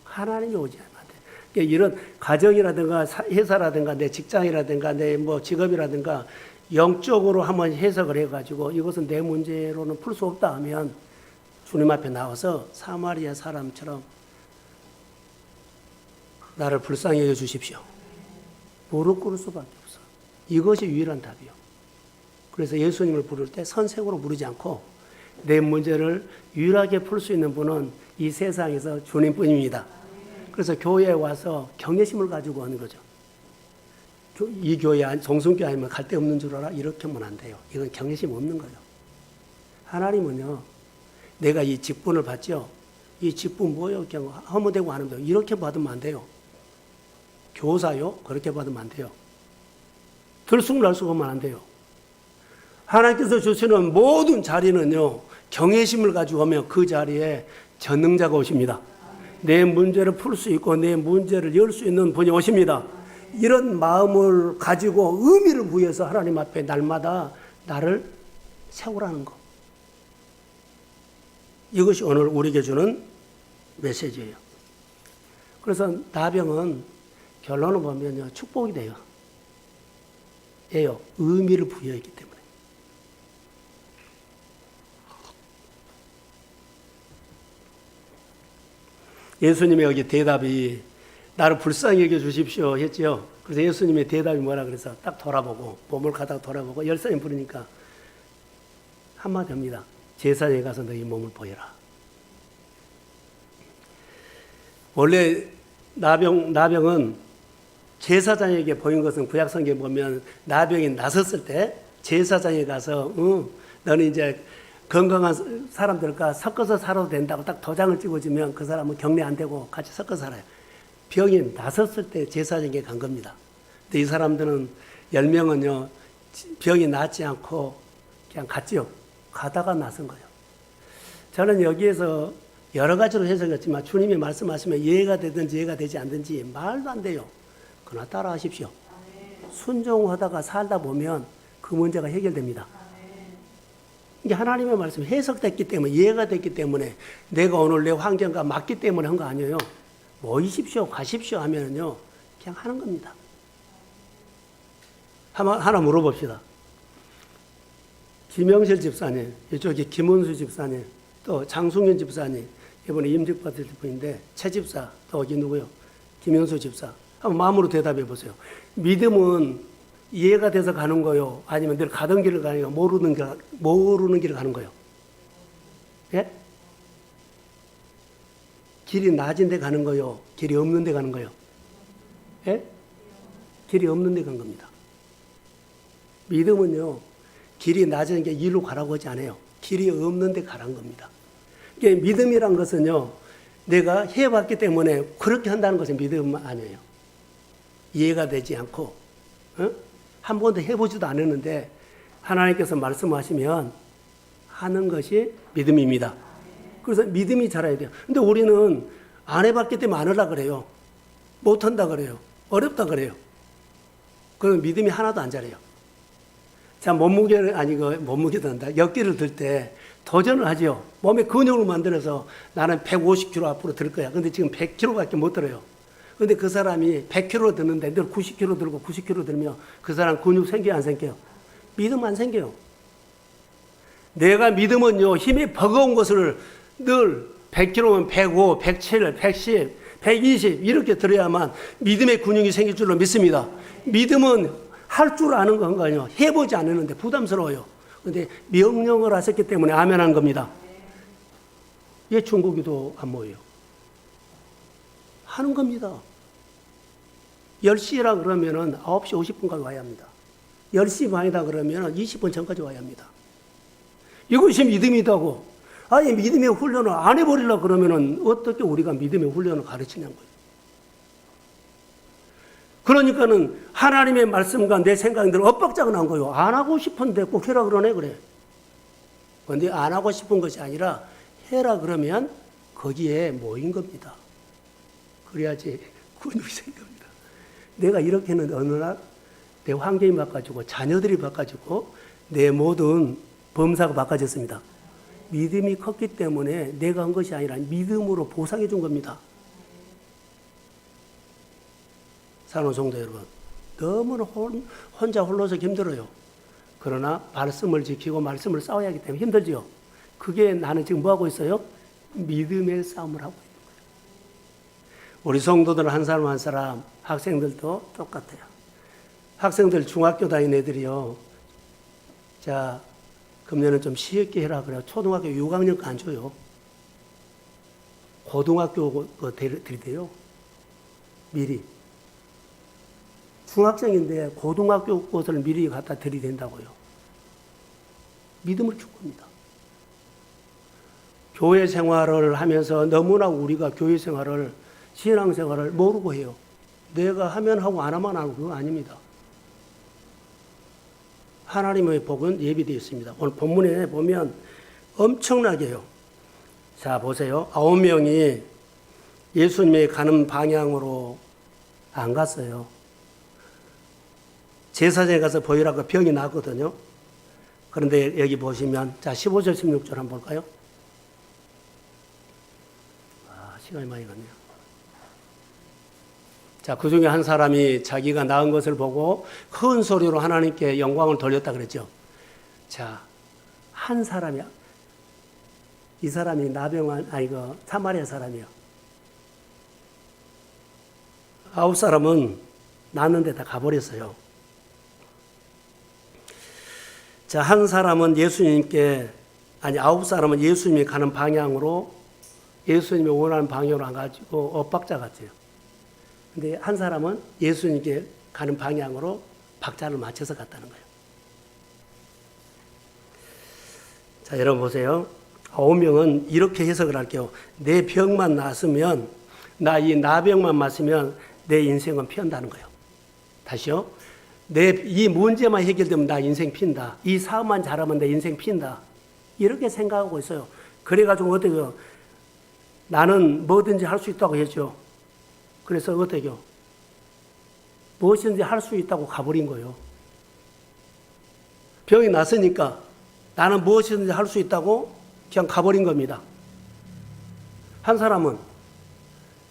Speaker 1: 하나님이 오지 않으면 안 돼. 그러니까 이런 가정이라든가 회사라든가 내 직장이라든가 내 직업이라든가 영적으로 한번 해석을 해가지고 이것은 내 문제로는 풀 수 없다 하면 주님 앞에 나와서 사마리아 사람처럼 나를 불쌍히 여겨 주십시오. 무릎 꿇을 수밖에 없어. 이것이 유일한 답이요. 그래서 예수님을 부를 때 선생으로 부르지 않고 내 문제를 유일하게 풀 수 있는 분은 이 세상에서 주님뿐입니다. 그래서 교회에 와서 경외심을 가지고 오는 거죠. 이 교회, 정순교회 아니면 갈 데 없는 줄 알아? 이렇게 하면 안 돼요. 이건 경외심 없는 거예요. 하나님은요, 내가 이 직분을 받죠? 이 직분 뭐예요? 그냥 허무되고 하는 거예요. 이렇게 받으면 안 돼요. 교사요? 그렇게 받으면 안 돼요. 들쑥날쑥 하면 안 돼요. 하나님께서 주시는 모든 자리는요, 경외심을 가지고 오면 그 자리에 전능자가 오십니다. 내 문제를 풀 수 있고 내 문제를 열 수 있는 분이 오십니다. 이런 마음을 가지고 의미를 부여해서 하나님 앞에 날마다 나를 세우라는 것. 이것이 오늘 우리에게 주는 메시지예요. 그래서 나병은 결론을 보면요, 축복이 돼요. 의미를 부여했기 때문에. 예수님의 여기 대답이 나를 불쌍히 여겨 주십시오 했죠. 그래서 예수님의 대답이 뭐라 그래서 딱 돌아보고 몸을 가다가 돌아보고 열사님 부르니까 한마디 합니다. 제사장에 가서 너희 몸을 보여라. 원래 나병은 제사장에게 보인 것은 구약성경에 보면 나병이 나섰을 때 제사장에 가서 너는 이제 건강한 사람들과 섞어서 살아도 된다고 딱 도장을 찍어주면 그 사람은 격리 안 되고 같이 섞어 살아요. 병이 나섰을 때 제사장에게 간 겁니다. 근데 이 사람들은 10명은요 병이 낫지 않고 그냥 갔지요. 가다가 나선 거예요. 저는 여기에서 여러 가지로 해석했지만 주님이 말씀하시면 이해가 되든지 이해가 되지 않든지 말도 안 돼요. 그러나 따라 하십시오. 순종하다가 살다 보면 그 문제가 해결됩니다. 이게 하나님의 말씀이 해석됐기 때문에 이해가 됐기 때문에 내가 오늘 내 환경과 맞기 때문에 한 거 아니에요. 모이십시오 가십시오 하면은요 그냥 하는 겁니다. 하나 물어봅시다. 김영실 집사님, 이쪽에 김은수 집사님, 또 장승윤 집사님, 이번에 임직 받을 분인데 최 집사, 또 여기 누구요? 김영수 집사. 한번 마음으로 대답해 보세요. 믿음은 이해가 돼서 가는 거요? 아니면 늘 가던 길을 가는 거, 모르는 길을 가는 거요? 예? 길이 낮은 데 가는 거요? 길이 없는 데 가는 거요? 예? 길이 없는 데 간 겁니다. 믿음은요, 길이 낮은 게 일로 가라고 하지 않아요. 길이 없는 데 가라는 겁니다. 믿음이란 것은요, 내가 해봤기 때문에 그렇게 한다는 것은 믿음 아니에요. 이해가 되지 않고, 한 번도 해보지도 않았는데, 하나님께서 말씀하시면 하는 것이 믿음입니다. 그래서 믿음이 자라야 돼요. 근데 우리는 안 해봤기 때문에 안 하려고 그래요. 못한다 그래요. 어렵다 그래요. 그럼 믿음이 하나도 안 자라요. 자, 몸무게도 한다. 역기를 들 때 도전을 하지요. 몸에 근육을 만들어서 나는 150kg 앞으로 들 거야. 근데 지금 100kg밖에 못 들어요. 근데 그 사람이 100kg 드는데 늘 90kg 들고 90kg 들면 그 사람 근육 생겨요, 안 생겨요? 믿음 안 생겨요. 내가 믿음은요, 힘이 버거운 것을 늘 100kg면 105, 107, 110, 120 이렇게 들어야만 믿음의 근육이 생길 줄로 믿습니다. 믿음은 할 줄 아는 건가요? 해보지 않았는데 부담스러워요. 근데 명령을 하셨기 때문에 아멘 한 겁니다. 왜 중국이도 안 모여요? 하는 겁니다. 10시라 그러면은 9시 50분까지 와야 합니다. 10시 반이다 그러면은 20분 전까지 와야 합니다. 이것이 믿음이다고. 아예 믿음의 훈련을 안 해버리려고 그러면은 어떻게 우리가 믿음의 훈련을 가르치냐는 거예요. 그러니까는 하나님의 말씀과 내 생각이 늘 엇박자가 난 거예요. 안 하고 싶은데 꼭 해라 그러네 그래. 그런데 안 하고 싶은 것이 아니라 해라 그러면 거기에 모인 겁니다. 그래야지 근육이 생깁니다. 내가 이렇게는 어느 날 내 환경이 바꿔지고 자녀들이 바꿔지고 내 모든 범사가 바꿔졌습니다. 믿음이 컸기 때문에 내가 한 것이 아니라 믿음으로 보상해 준 겁니다. 사랑하는 성도 여러분, 너무나 혼자 홀로서 힘들어요. 그러나 말씀을 지키고 말씀을 싸워야 하기 때문에 힘들지요. 그게 나는 지금 뭐하고 있어요? 믿음의 싸움을 하고 있는 거예요. 우리 성도들 한 사람 한 사람, 학생들도 똑같아요. 학생들 중학교 다니는 애들이요. 자, 금년은 좀 쉽게 해라 그래요. 초등학교 6학년까지 안 줘요. 고등학교 들이대요. 미리. 중학생인데 고등학교 것을 미리 갖다 들이댄다고요. 믿음을 줄 겁니다. 교회 생활을 하면서 너무나 우리가 교회 생활을, 신앙 생활을 모르고 해요. 내가 하면 하고 안 하면 안 하고 그거 아닙니다. 하나님의 복은 예비되어 있습니다. 오늘 본문에 보면 엄청나게 해요. 자, 보세요. 9명이 예수님이 가는 방향으로 안 갔어요. 제사장에 가서 보이라고 병이 났거든요. 그런데 여기 보시면, 자, 15절, 16절 한번 볼까요? 시간이 많이 갔네요. 자, 그 중에 한 사람이 자기가 낳은 것을 보고 큰 소리로 하나님께 영광을 돌렸다 그랬죠. 자, 한 사람이야. 이 사람이 사마리아 사람이요. 9 사람은 낳는데 다 가버렸어요. 자, 한 사람은 예수님께, 아니 9사람은 예수님이 가는 방향으로, 예수님이 원하는 방향으로 안 가지고 엇박자 같아요. 근데 한 사람은 예수님께 가는 방향으로 박자를 맞춰서 갔다는 거예요. 자, 여러분 보세요. 9명은 이렇게 해석을 할게요. 내 병만 나으면, 나 이 나병만 맞으면 내 인생은 피한다는 거예요. 다시요. 이 문제만 해결되면 나 인생 핀다. 이 사업만 잘하면 내 인생 핀다. 이렇게 생각하고 있어요. 그래가지고 어떻게요? 나는 뭐든지 할 수 있다고 했죠. 그래서 어떻게요? 무엇이든지 할 수 있다고 가버린 거예요. 병이 났으니까 나는 무엇이든지 할 수 있다고 그냥 가버린 겁니다. 한 사람은,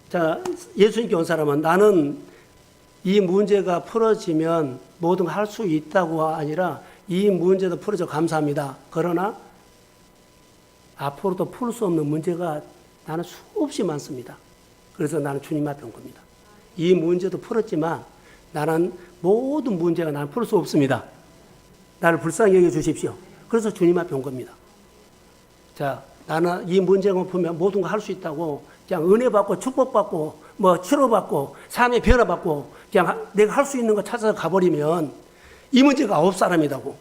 Speaker 1: 자, 예수님께 온 사람은 나는 이 문제가 풀어지면 모든 걸 할 수 있다고가 아니라 이 문제도 풀어져 감사합니다. 그러나 앞으로도 풀 수 없는 문제가 나는 수없이 많습니다. 그래서 나는 주님 앞에 온 겁니다. 이 문제도 풀었지만 나는 모든 문제가 나는 풀 수 없습니다. 나를 불쌍히 여겨 주십시오. 그래서 주님 앞에 온 겁니다. 자, 나는 이 문제만 풀면 모든 거 할 수 있다고 그냥 은혜 받고 축복 받고 뭐 치료 받고 삶의 변화 받고 그냥 내가 할 수 있는 거 찾아서 가버리면 이 문제가 9사람이라고.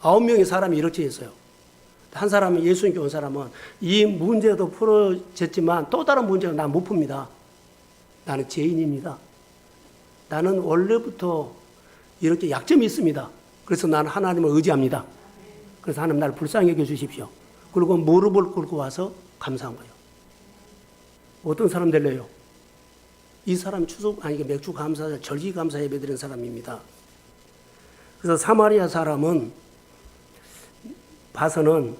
Speaker 1: 9명의 사람이 이렇게 했어요. 한 사람은 예수님께 온 사람은 이 문제도 풀어졌지만 또 다른 문제가 난 못 풉니다. 나는 죄인입니다. 나는 원래부터 이렇게 약점이 있습니다. 그래서 나는 하나님을 의지합니다. 그래서 하나님 나를 불쌍히 여겨 주십시오. 그리고 무릎을 꿇고 와서 감사한 거예요. 어떤 사람 될래요? 이 사람이 맥주 감사, 절기 감사 예배 드리는 사람입니다. 그래서 사마리아 사람은 봐서는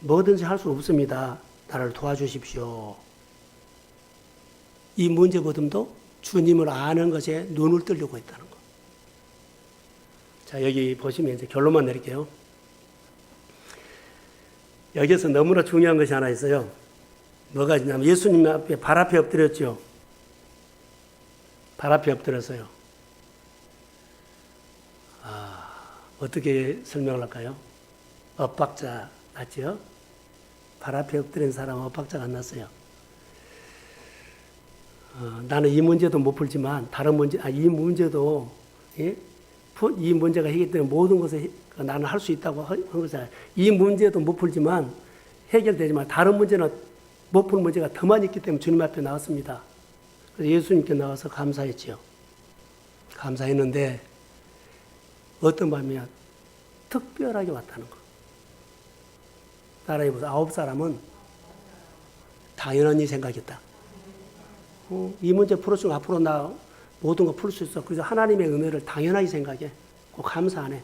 Speaker 1: 뭐든지 할 수 없습니다. 나를 도와주십시오. 이 문제거든도 주님을 아는 것에 눈을 뜨려고 했다는 거. 자, 여기 보시면 이제 결론만 내릴게요. 여기서 너무나 중요한 것이 하나 있어요. 뭐가 있냐면 예수님 앞에 발 앞에 엎드렸죠. 발 앞에 엎드렸어요. 어떻게 설명을 할까요? 엇박자 났죠? 발 앞에 엎드린 사람은 엇박자가 안 났어요. 나는 이 문제도 못 풀지만 다른 문제, 이 문제도 이 문제가 해결되는 모든 것을 나는 할 수 있다고 한 거잖아요. 이 문제도 못 풀지만 해결되지만 다른 문제는 못 풀 문제가 더 많이 있기 때문에 주님 앞에 나왔습니다. 그래서 예수님께 나와서 감사했지요. 감사했는데 어떤 밤이야? 특별하게 왔다는 거. 따라해보세요. 9사람은 당연히 생각했다. 이 문제 풀었으면 앞으로 나 모든 거 풀 수 있어. 그래서 하나님의 은혜를 당연하게 생각해. 꼭 감사하네.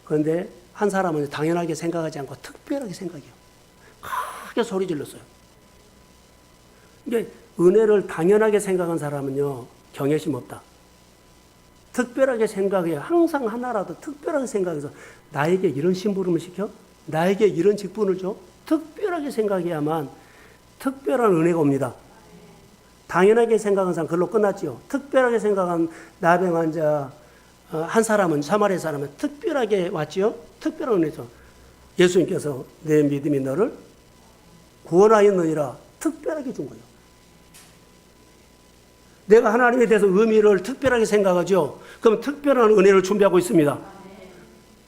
Speaker 1: 그런데 한 사람은 당연하게 생각하지 않고 특별하게 생각해요. 크게 소리 질렀어요. 근데 은혜를 당연하게 생각한 사람은요, 경외심 없다. 특별하게 생각해요. 항상 하나라도 특별하게 생각해서 나에게 이런 심부름을 시켜? 나에게 이런 직분을 줘? 특별하게 생각해야만 특별한 은혜가 옵니다. 당연하게 생각한 사람 그걸로 끝났지요. 특별하게 생각한 나병 환자 한 사람은 사마리아 사람은 특별하게 왔지요. 특별한 은혜죠. 예수님께서 내 믿음이 너를 구원하였느니라 특별하게 준 거예요. 내가 하나님에 대해서 의미를 특별하게 생각하죠. 그럼 특별한 은혜를 준비하고 있습니다.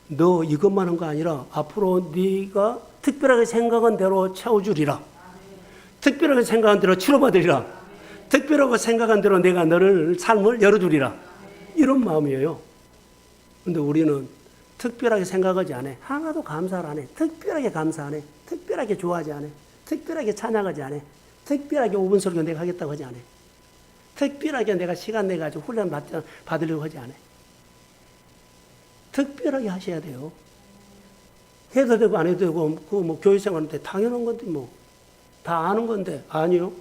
Speaker 1: 너 이것만 한 거 아니라 앞으로 네가 특별하게 생각한 대로 채워주리라. 특별하게 생각한 대로 치료받으리라. 특별하게 생각한 대로 내가 너를 삶을 열어주리라. 이런 마음이에요. 근데 우리는 특별하게 생각하지 않아. 하나도 감사를 안 해. 특별하게 감사 안 해. 특별하게 좋아하지 않아. 특별하게 찬양하지 않아. 특별하게 5분 설교 내가 하겠다고 하지 않아. 특별하게 내가 시간 내가지고 훈련 받으려고 하지 않아. 특별하게 하셔야 돼요. 해도 되고 안 해도 되고, 뭐 교회생활인데 당연한 건데 다 아는 건데, 아니요.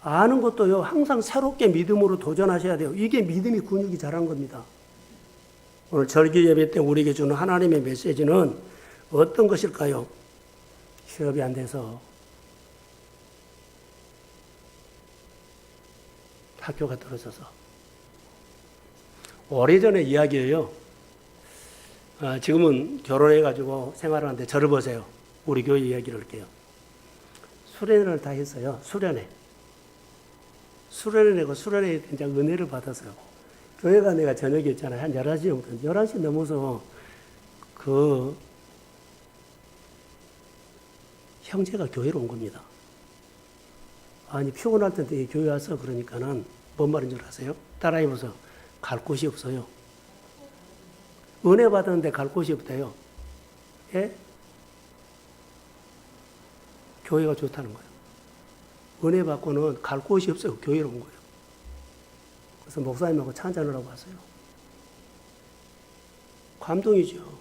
Speaker 1: 아는 것도요, 항상 새롭게 믿음으로 도전하셔야 돼요. 이게 믿음이 근육이 자란 겁니다. 오늘 절기 예배 때 우리에게 주는 하나님의 메시지는 어떤 것일까요? 취업이 안 돼서 학교가 떨어져서 오래전의 이야기예요. 지금은 결혼해가지고 생활하는데 저를 보세요. 우리 교회 이야기를 할게요. 수련회를 다 했어요. 수련회. 수련회 내고 수련회에 이제 은혜를 받았어요. 교회가 내가 저녁에 있잖아요. 한 11시부터 11시 넘어서 그 형제가 교회로 온 겁니다. 아니 피곤할 텐데 교회 와서 그러니까는 뭔 말인 줄 아세요? 따라해보세요. 갈 곳이 없어요. 은혜 받았는데 갈 곳이 없대요. 예? 교회가 좋다는 거예요. 은혜 받고는 갈 곳이 없어요. 교회로 온 거예요. 그래서 목사님하고 차 한잔을 하고 왔어요. 감동이죠.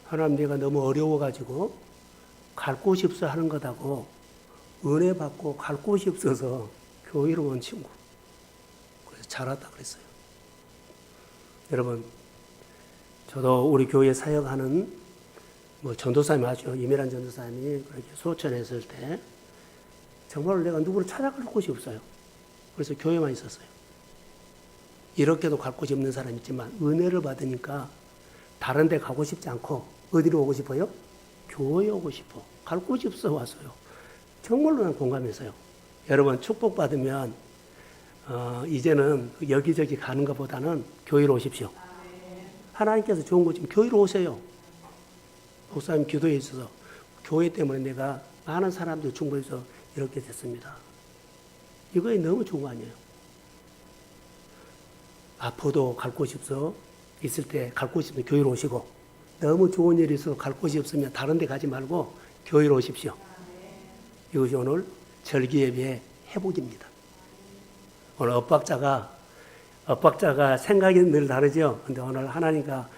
Speaker 1: 하나님 내가 너무 어려워가지고 갈 곳이 없어 하는 것하고 은혜 받고 갈 곳이 없어서 교회로 온 친구. 그래서 잘했다 그랬어요. 여러분, 저도 우리 교회 사역하는 전도사님 아죠. 이메란 전도사님이 그렇게 소천에 있을 때 정말 내가 누구를 찾아갈 곳이 없어요. 그래서 교회만 있었어요. 이렇게도 갈 곳이 없는 사람이 있지만 은혜를 받으니까 다른 데 가고 싶지 않고 어디로 오고 싶어요? 교회 오고 싶어. 갈 곳이 없어 왔어요. 정말로 난 공감했어요. 여러분 축복받으면 이제는 여기저기 가는 것보다는 교회로 오십시오. 하나님께서 좋은 거 지금 교회로 오세요. 목사님 기도에 있어서 교회 때문에 내가 많은 사람들 중보해서 이렇게 됐습니다. 이거에 너무 좋은 거 아니에요. 아파도 갈 곳이 없어 있을 때 갈 곳이 없으면 교회로 오시고 너무 좋은 일이 있어서 갈 곳이 없으면 다른 데 가지 말고 교회로 오십시오. 이것이 오늘 절기예배의 회복입니다. 오늘 엇박자가 생각이 늘 다르죠. 근데 오늘 하나님과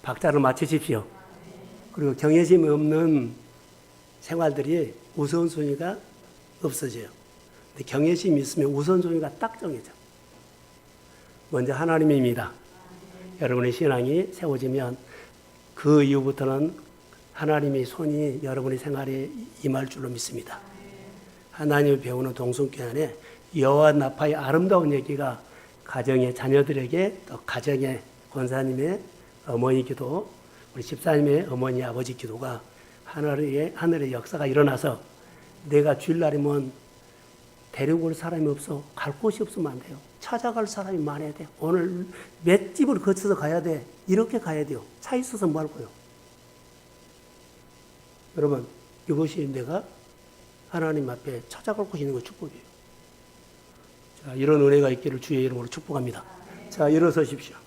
Speaker 1: 박자를 맞추십시오. 그리고 경외심이 없는 생활들이 우선순위가 없어져요. 근데 경외심이 있으면 우선순위가 딱 정해져. 먼저 하나님입니다. 여러분의 신앙이 세워지면 그 이후부터는 하나님의 손이 여러분의 생활에 임할 줄로 믿습니다. 하나님을 배우는 동성교 안에 여호와 나파의 아름다운 얘기가 가정의 자녀들에게 또 가정의 권사님의 어머니 기도, 우리 집사님의 어머니 아버지 기도가 하늘의 역사가 일어나서 내가 주일날이면 데리고 올 사람이 없어. 갈 곳이 없으면 안 돼요. 찾아갈 사람이 많아야 돼. 오늘 몇 집을 거쳐서 가야 돼. 이렇게 가야 돼요. 차 있어서 뭐 할 거예요? 여러분, 이것이 내가 하나님 앞에 찾아갈 곳이 있는 거 축복이에요. 자, 이런 은혜가 있기를 주의 이름으로 축복합니다. 자, 일어서십시오.